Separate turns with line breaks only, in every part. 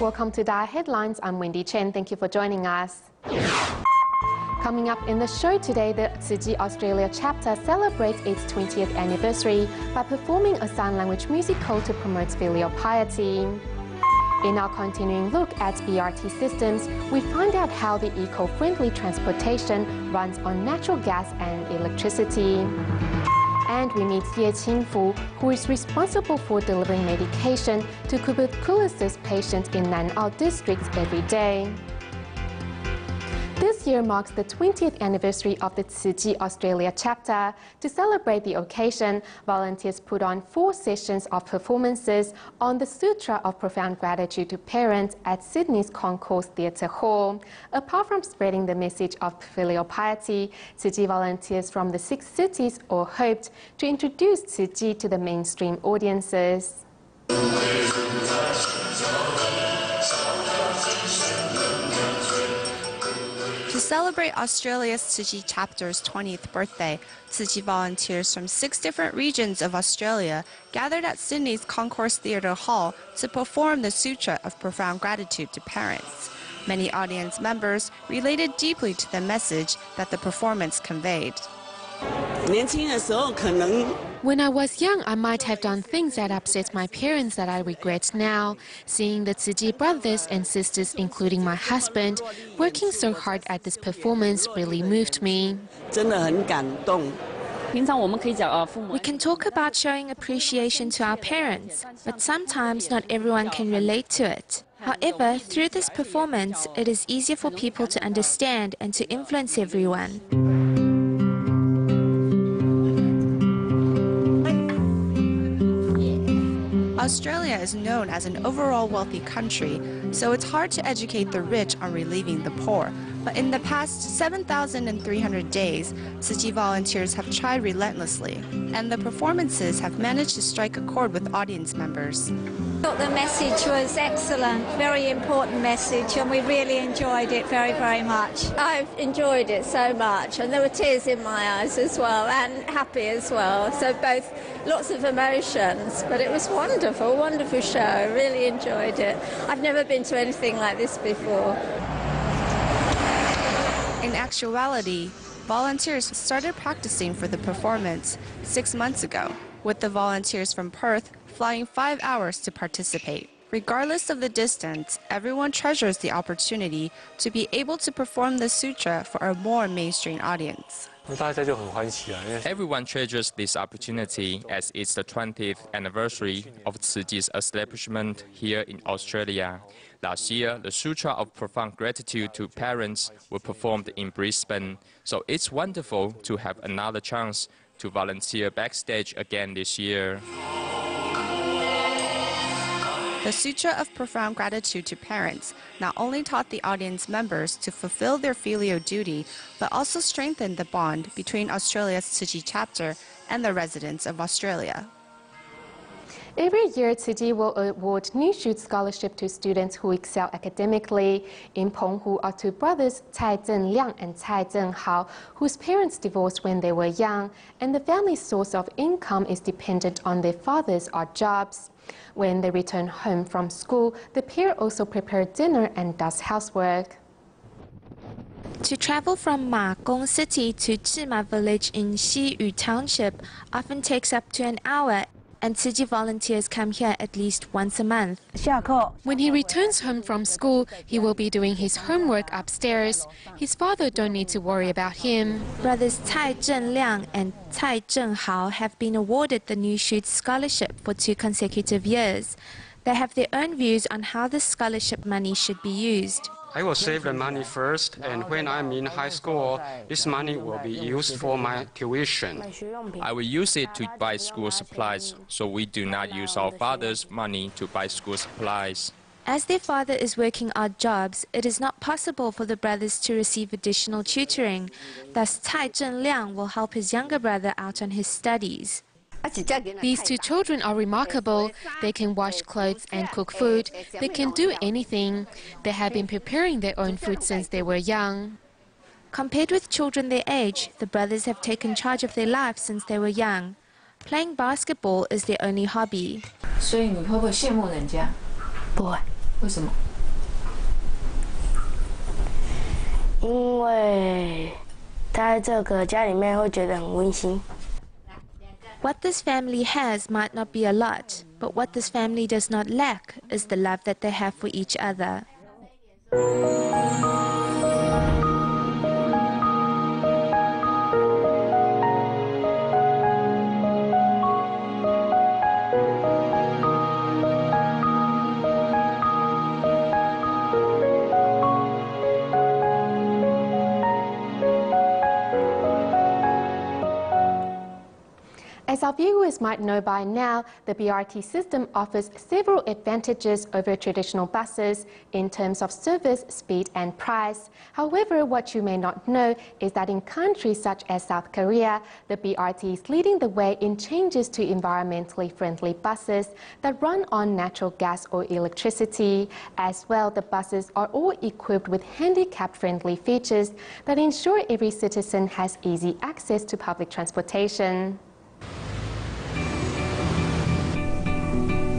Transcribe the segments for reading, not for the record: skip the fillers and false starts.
Welcome to DaAi Headlines. I'm Wendy Chen. Thank you for joining us. Coming up in the show today, the Tzu Chi Australia chapter celebrates its 20th anniversary by performing a sign language musical to promote filial piety. In our continuing look at BRT systems, we find out how the eco-friendly transportation runs on natural gas and electricity. And we meet Ye Qingfu, who is responsible for delivering medication to tuberculosis patients in Nan'ao districts every day. This year marks the 20th anniversary of the Tzu Chi Australia chapter. To celebrate the occasion, volunteers put on 4 sessions of performances on the Sutra of Profound Gratitude to Parents at Sydney's Concourse Theatre Hall. Apart from spreading the message of filial piety, Tzu Chi volunteers from the 6 cities all hoped to introduce Tzu Chi to the mainstream audiences.
To celebrate Australia's Tzu Chi chapter's 20th birthday, Tzu Chi volunteers from 6 different regions of Australia gathered at Sydney's Concourse Theatre Hall to perform the Sutra of Profound Gratitude to Parents. Many audience members related deeply to the message that the performance conveyed.
When I was young, I might have done things that upset my parents that I regret now. Seeing the Tzu Chi brothers and sisters, including my husband, working so hard at this performance really moved me. We can talk about showing appreciation to our parents, but sometimes not everyone can relate to it. However, through this performance, it is easier for people to understand and to influence everyone.
Australia is known as an overall wealthy country, so it's hard to educate the rich on relieving the poor. But in the past 7,300 days, Tzu Chi volunteers have tried relentlessly, and the performances have managed to strike a chord with audience members.
I thought the message was excellent, very important message, and we really enjoyed it very, very much.
I've enjoyed it so much, and there were tears in my eyes as well, and happy as well. So both, lots of emotions, but it was wonderful, wonderful show. I really enjoyed it. I've never been to anything like this before.
In actuality, volunteers started practicing for the performance 6 months ago, with the volunteers from Perth flying 5 hours to participate. Regardless of the distance, everyone treasures the opportunity to be able to perform the sutra for a more mainstream audience.
Everyone treasures this opportunity as it's the 20th anniversary of Tzu Chi's establishment here in Australia. Last year, the Sutra of Profound Gratitude to Parents was performed in Brisbane, so it's wonderful to have another chance to volunteer backstage again this year.
The Sutra of Profound Gratitude to Parents not only taught the audience members to fulfill their filial duty, but also strengthened the bond between Australia's Tzu Chi chapter and the residents of Australia.
Every year, Tzu Chi will award New Shoot Scholarship to students who excel academically. In Penghu are 2 brothers, Cai Zhenliang and Cai Zhenhao, whose parents divorced when they were young, and the family's source of income is dependent on their father's odd jobs. When they return home from school, the pair also prepare dinner and does housework.
To travel from Ma Gong City to Zhima village in Xiyu Township often takes up to an hour, and Tzu Chi volunteers come here at least once a month. When he returns home from school, he will be doing his homework upstairs. His father don't need to worry about him. Brothers Cai Zhenliang and Cai Zhenhao have been awarded the New Shoot Scholarship for 2 consecutive years. They have their own views on how the scholarship money should be used.
I will save the money first, and when I'm in high school, this money will be used for my tuition.
I will use it to buy school supplies, so we do not use our father's money to buy school supplies.
As their father is working odd jobs, it is not possible for the brothers to receive additional tutoring. Thus, Cai Zhenliang will help his younger brother out on his studies. These 2 children are remarkable. They can wash clothes and cook food. They can do anything. They have been preparing their own food since they were young. Compared with children their age, the brothers have taken charge of their life since they were young. Playing basketball is their only hobby.
所以你会不会羡慕人家？不会。
为什么？
因为在这个家里面会觉得很温馨。
What this family has might not be a lot, but what this family does not lack is the love that they have for each other.
As our viewers might know by now, the BRT system offers several advantages over traditional buses in terms of service, speed and price. However, what you may not know is that in countries such as South Korea, the BRT is leading the way in changes to environmentally friendly buses that run on natural gas or electricity. As well, the buses are all equipped with handicap-friendly features that ensure every citizen has easy access to public transportation.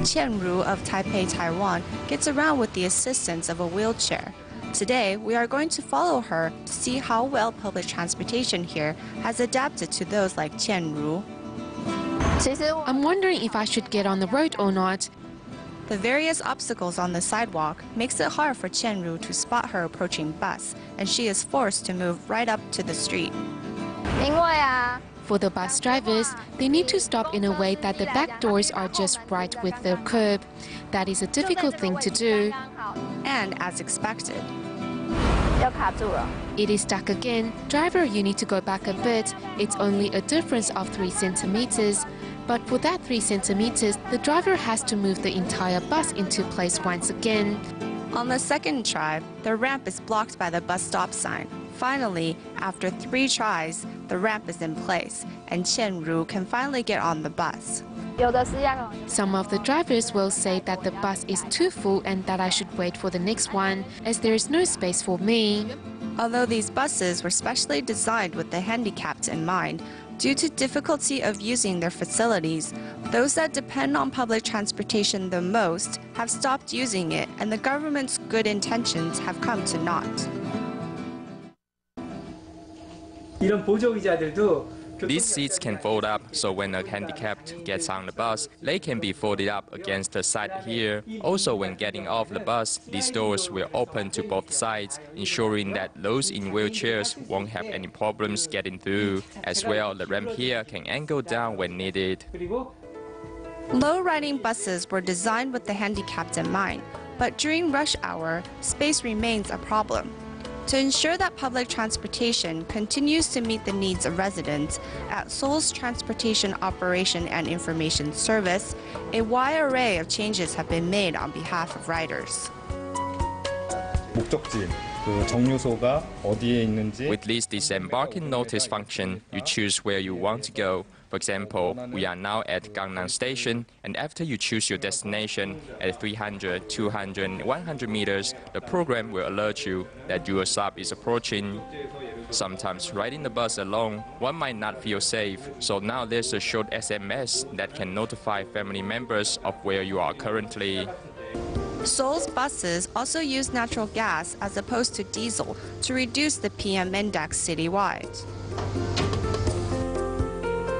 Qian Ru of Taipei, Taiwan, gets around with the assistance of a wheelchair. Today, we are going to follow her to see how well public transportation here has adapted to those like Qian Ru.
I'm wondering if I should get on the road or not.
The various obstacles on the sidewalk makes it hard for Qian Ru to spot her approaching bus, and she is forced to move right up to the street.
For the bus drivers, they need to stop in a way that the back doors are just right with the curb. That is a difficult thing to do.
And as expected,
It is stuck again. Driver, you need to go back a bit. It's only a difference of 3 centimeters. But for that 3 centimeters, the driver has to move the entire bus into place once again.
on the second try, the ramp is blocked by the bus stop sign. Finally, after 3 tries, the ramp is in place, and Qian Ru can finally get on the bus.
Some of the drivers will say that the bus is too full and that I should wait for the next one, as there is no space for me.
Although these buses were specially designed with the handicapped in mind, due to difficulty of using their facilities, those that depend on public transportation the most have stopped using it, and the government's good intentions have come to naught.
These seats can fold up, so when a handicapped gets on the bus, they can be folded up against the side here. Also, when getting off the bus, these doors will open to both sides, ensuring that those in wheelchairs won't have any problems getting through. As well, the ramp here can angle down when needed.
Low-riding buses were designed with the handicapped in mind, but during rush hour, space remains a problem. To ensure that public transportation continues to meet the needs of residents, at Seoul's Transportation Operation and Information Service, a wide array of changes have been made on behalf of riders.
With this disembarking notice function, you choose where you want to go. For example, we are now at Gangnam Station, and after you choose your destination at 300, 200, and 100 meters, the program will alert you that your stop is approaching. Sometimes riding the bus alone, one might not feel safe, so now there's a short SMS that can notify family members of where you are currently.
Seoul's buses also use natural gas as opposed to diesel to reduce the PM index citywide.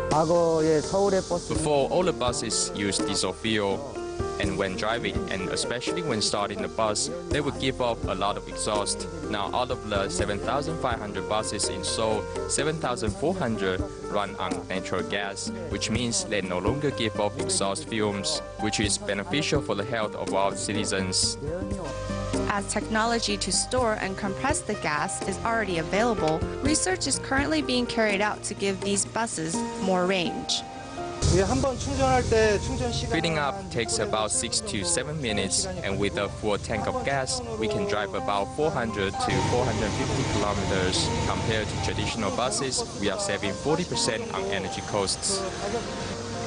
Before, all the buses used diesel fuel, and when driving, and especially when starting the bus, they would give off a lot of exhaust. Now, out of the 7,500 buses in Seoul, 7,400 run on natural gas, which means they no longer give off exhaust fumes, which is beneficial for the health of our citizens.
As technology to store and compress the gas is already available, research is currently being carried out to give these buses more range.
Filling up takes about 6 to 7 minutes, and with a full tank of gas, we can drive about 400 to 450 kilometers. Compared to traditional buses, we are saving 40% on energy costs.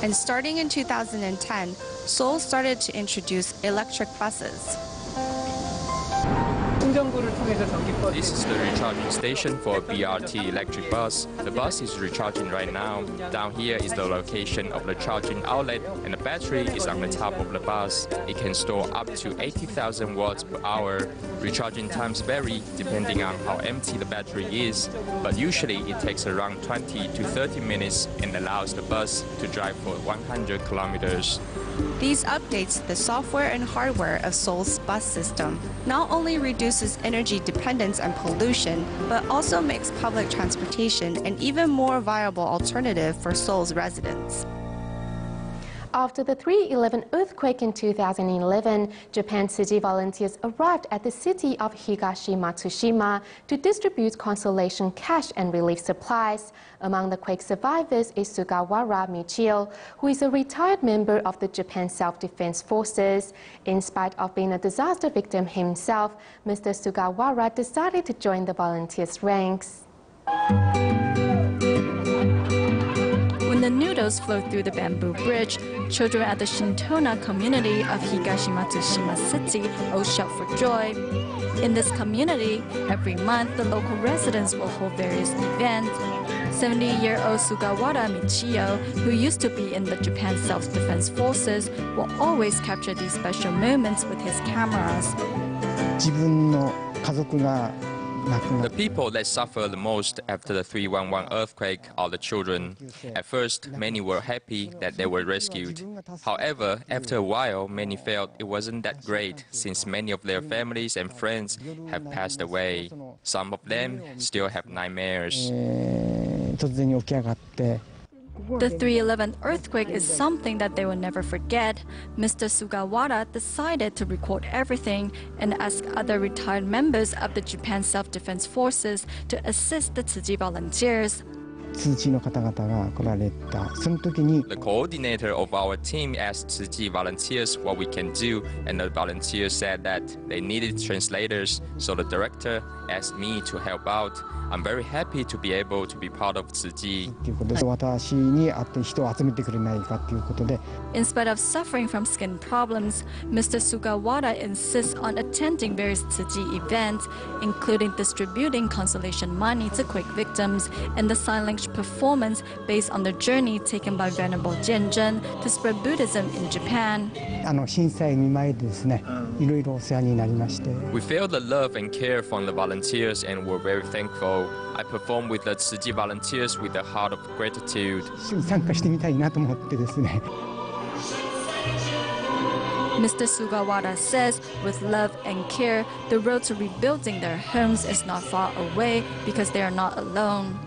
And starting in 2010, Seoul started to introduce electric buses.
This is the recharging station for a BRT electric bus. The bus is recharging right now. Down here is the location of the charging outlet, and the battery is on the top of the bus. It can store up to 80,000 watts per hour. Recharging times vary depending on how empty the battery is, but usually it takes around 20 to 30 minutes and allows the bus to drive for 100 kilometers.
These updates to the software and hardware of Seoul's bus system not only reduces energy dependence and pollution, but also makes public transportation an even more viable alternative for Seoul's residents.
After the 3/11 earthquake in 2011, Japan Tsuji volunteers arrived at the city of Higashi Matsushima to distribute consolation cash and relief supplies. Among the quake survivors is Sugawara Michio, who is a retired member of the Japan Self-Defense Forces. In spite of being a disaster victim himself, Mr. Sugawara decided to join the volunteers' ranks.
When the noodles flow through the bamboo bridge, children at the Shintona community of Higashi Matsushima City all shout for joy. In this community, every month the local residents will hold various events. 70-year-old Sugawara Michio, who used to be in the Japan Self-Defense Forces, will always capture these special moments with his cameras.
The people that suffer the most after the 3/11 earthquake are the children. At first, many were happy that they were rescued. However, after a while, many felt it wasn't that great since many of their families and friends have passed away. Some of them still have nightmares.
The 3/11 earthquake is something that they will never forget. Mr. Sugawara decided to record everything and ask other retired members of the Japan Self-Defense Forces to assist the Tsuji volunteers.
The coordinator of our team asked Tsuji volunteers what we can do, and the volunteers said that they needed translators, so the director asked me to help out. I'm very happy to be able to be part of Tsuji.
In spite of suffering from skin problems, Mr. Sugawara insists on attending various Tsuji events, including distributing consolation money to quake victims and the sign language performance based on the journey taken by Venerable Jianzhen to spread Buddhism in Japan.
We felt the love and care from the volunteers and were very thankful. I performed with the Tsuji volunteers with a heart of gratitude.
Mr. Sugawara says, with love and care, the road to rebuilding their homes is not far away because they are not alone.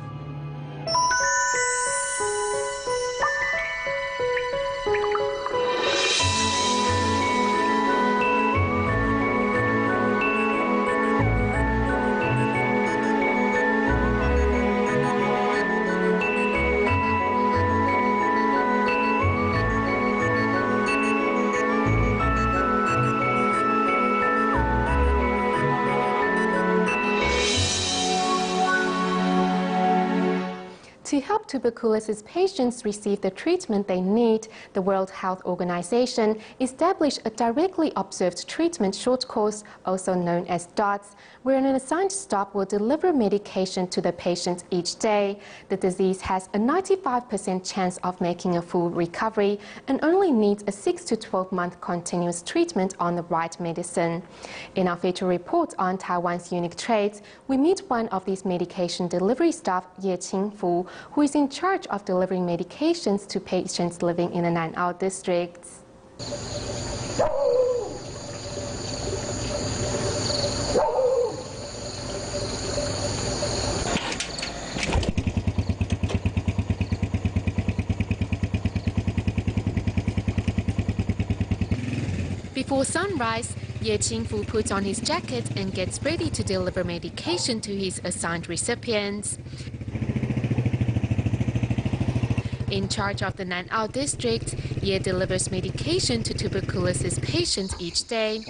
To help tuberculosis patients receive the treatment they need, the World Health Organization established a directly observed treatment short course, also known as DOTS, where an assigned staff will deliver medication to the patient each day. The disease has a 95% chance of making a full recovery and only needs a 6 to 12-month continuous treatment on the right medicine. In our feature report on Taiwan's unique traits, we meet one of these medication delivery staff, Ye Qingfu, who is in charge of delivering medications to patients living in the Nan'ao districts. Before sunrise, Ye Qingfu puts on his jacket and gets ready to deliver medication to his assigned recipients. In charge of the Nan'ao district, Ye delivers medication to tuberculosis patients each day.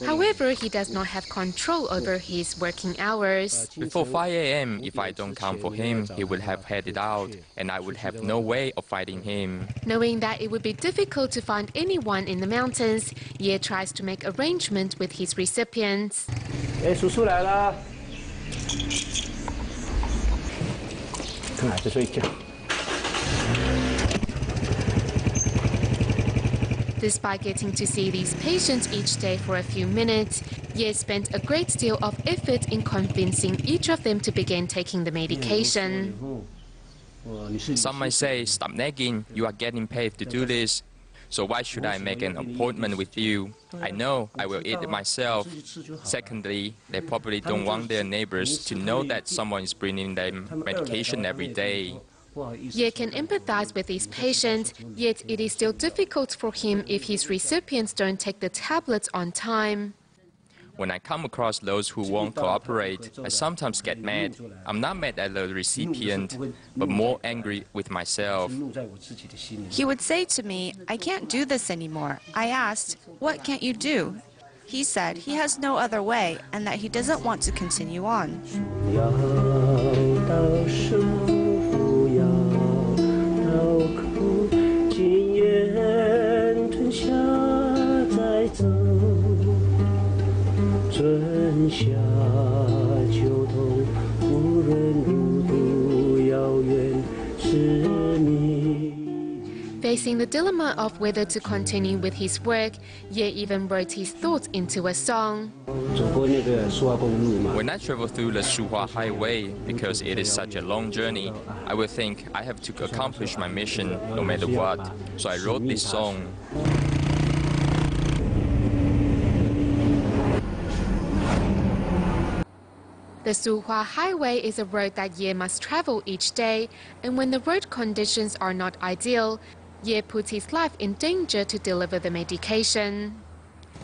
However, he does not have control over his working hours.
Before 5 a.m., if I don't come for him, he would have headed out, and I would have no way of fighting him.
Knowing that it would be difficult to find anyone in the mountains, Ye tries to make arrangements with his recipients.
哎，叔叔来了，看孩子睡觉。
Despite getting to see these patients each day for a few minutes, Ye spent a great deal of effort in convincing each of them to begin taking the medication.
Some might say, stop nagging, you are getting paid to do this. So why should I make an appointment with you? I know I will eat it myself. Secondly, they probably don't want their neighbors to know that someone is bringing them medication every day.
Ye can empathize with these patients, yet it is still difficult for him if his recipients don't take the tablets on time.
When I come across those who won't cooperate, I sometimes get mad. I'm not mad at the recipient, but more angry with myself.
He would say to me, I can't do this anymore. I asked, what can't you do? He said he has no other way and that he doesn't want to continue on.
Facing the dilemma of whether to continue with his work, Ye even wrote his thoughts into a song.
When I travel through the Shuhua Highway, because it is such a long journey, I will think I have to accomplish my mission no matter what. So I wrote this song.
The Shuhua Highway is a road that Ye must travel each day, and when the road conditions are not ideal, Ye puts his life in danger to deliver the medication.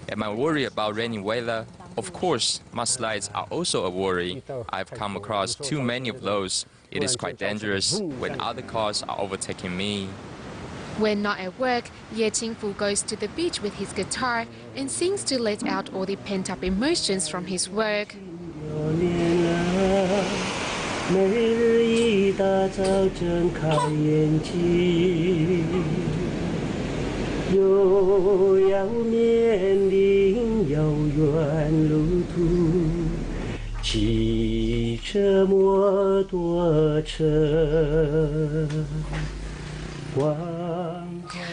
Am I worried about rainy weather? Of course, mudslides are also a worry. I've come across too many of those. It is quite dangerous when other cars are overtaking me.
When not at work, Ye Qingfu goes to the beach with his guitar and sings to let out all the pent-up emotions from his work.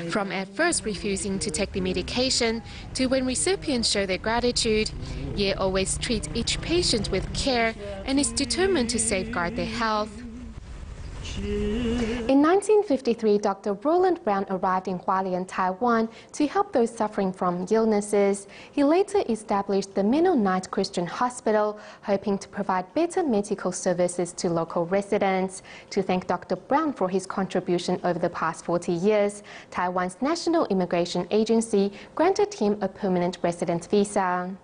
From at first refusing to take the medication to when recipients show their gratitude, Ye always treats each patient with care and is determined to safeguard their health. In 1953, Dr. Roland Brown arrived in Hualien, Taiwan to help those suffering from illnesses. He later established the Mennonite Christian Hospital, hoping to provide better medical services to local residents. To thank Dr. Brown for his contribution over the past 40 years, Taiwan's National Immigration Agency granted him a permanent residence visa.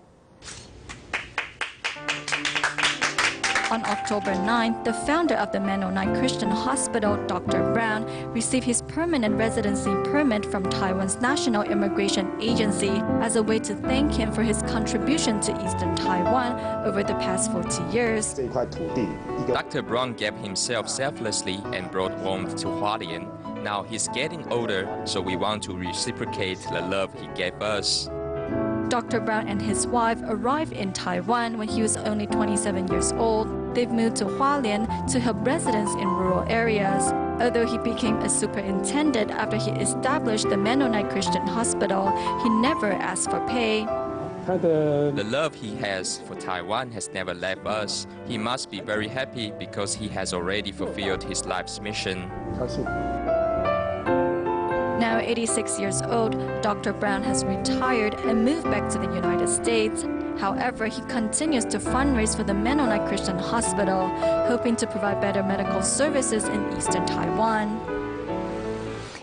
On October 9th, the founder of the Mennonite Christian Hospital, Dr. Brown, received his permanent residency permit from Taiwan's National Immigration Agency as a way to thank him for his contribution to Eastern Taiwan over the past 40 years.
Dr. Brown gave himself selflessly and brought warmth to Hualien. Now he's getting older, so we want to reciprocate the love he gave us.
Dr. Brown and his wife arrived in Taiwan when he was only 27 years old. They've moved to Hualien to help residents in rural areas. Although he became a superintendent after he established the Mennonite Christian Hospital, he never asked for pay.
The love he has for Taiwan has never left us. He must be very happy because he has already fulfilled his life's mission.
Now 86 years old, Dr. Brown has retired and moved back to the United States. However, he continues to fundraise for the Mennonite Christian Hospital, hoping to provide better medical services in Eastern Taiwan.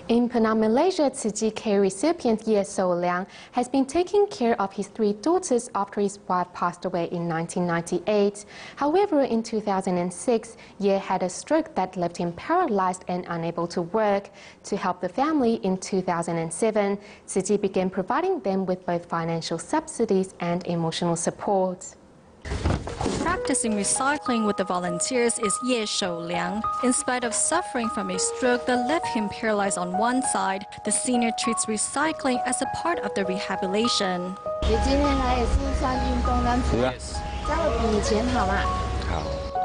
In Penang, Malaysia, Tzu Chi Care recipient Ye Shou-liang has been taking care of his 3 daughters after his wife passed away in 1998. However, in 2006, Ye had a stroke that left him paralyzed and unable to work. To help the family, in 2007, Tzu Chi began providing them with both financial subsidies and emotional support.
Practicing recycling with the volunteers is Ye Shou-liang. In spite of suffering from a stroke that left him paralyzed on one side, the senior treats recycling as a part of the rehabilitation.
Yes,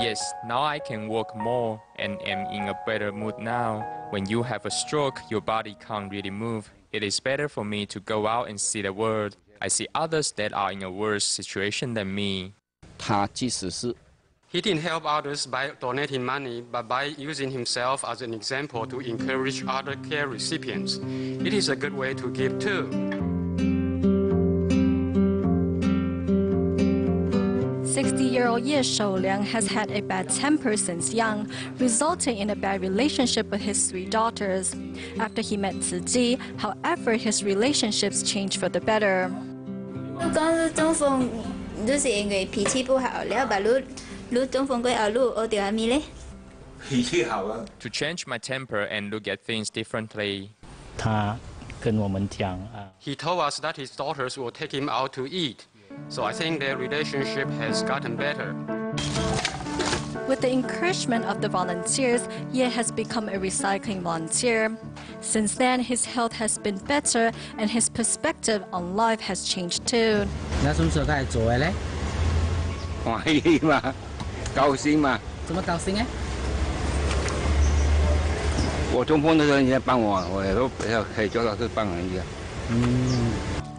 Yes, now I can walk more and am in a better mood now. When you have a stroke, your body can't really move. It is better for me to go out and see the world. I see others that are in a worse situation than me.
He didn't help others by donating money, but by using himself as an example to encourage other care recipients. It is a good way to give too.
60-year-old Ye Shouliang has had a bad temper since young, resulting in a bad relationship with his 3 daughters. After he met Tzu Ji, however, his relationships changed for the better.
To change my temper and look at things differently.
He told us that his daughters will take him out to eat. So I think their relationship has gotten better.
With the encouragement of the volunteers, Ye has become a recycling volunteer. Since then, his health has been better and his perspective on life has changed too.
那什么时候开始做的嘞？欢喜嘛，高兴嘛。怎么高兴啊？我中风的时候，人家帮我，我也都可以做到是帮人家。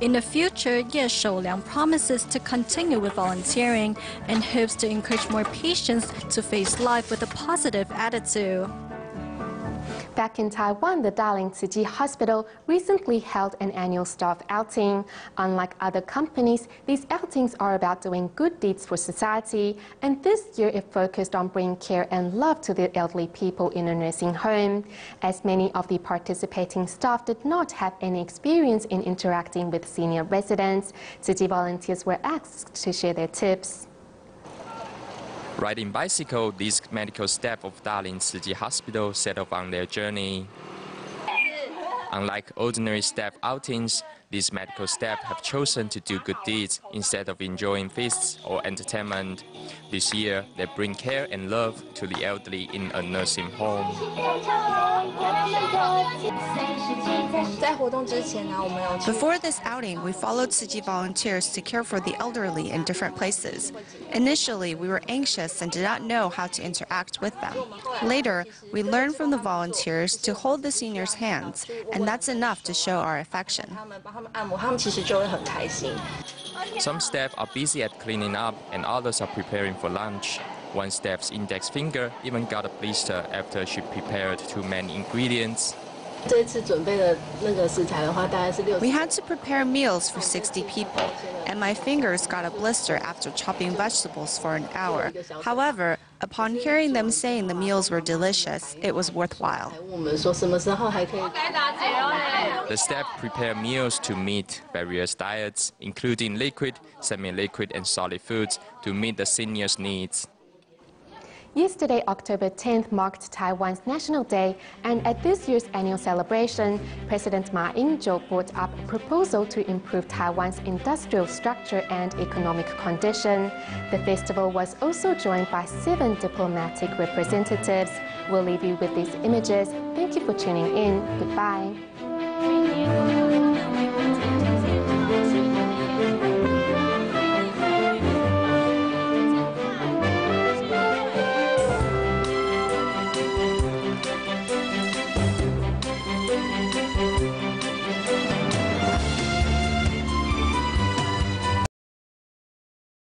In the future, Ye Shouliang promises to continue with volunteering and hopes to encourage more patients to face life with a positive attitude.
Back in Taiwan, the darling Tzu Chi Hospital recently held an annual staff outing. Unlike other companies, these outings are about doing good deeds for society, and this year it focused on bringing care and love to the elderly people in a nursing home. As many of the participating staff did not have any experience in interacting with senior residents, Tzu Chi volunteers were asked to share their tips.
Riding bicycle, these medical staff of Darling Tzu Chi Hospital set off on their journey. Unlike ordinary staff outings, these medical staff have chosen to do good deeds instead of enjoying feasts or entertainment. This year, they bring care and love to the elderly in a nursing home.
Before this outing, we followed Tzu Chi volunteers to care for the elderly in different places. Initially, we were anxious and did not know how to interact with them. Later, we learned from the volunteers to hold the seniors' hands, and that's enough to show our affection.
Some staff are busy at cleaning up and others are preparing for lunch. One staff's index finger even got a blister after she prepared too many ingredients.
We had to prepare meals for 60 people, and my fingers got a blister after chopping vegetables for an hour. However, upon hearing them saying the meals were delicious, it was worthwhile.
The staff prepare meals to meet various diets, including liquid, semi-liquid, and solid foods to meet the seniors' needs.
Yesterday, October 10th, marked Taiwan's National Day, and at this year's annual celebration, President Ma Ying-jeou brought up a proposal to improve Taiwan's industrial structure and economic condition. The festival was also joined by 7 diplomatic representatives. We'll leave you with these images. Thank you for tuning in. Goodbye.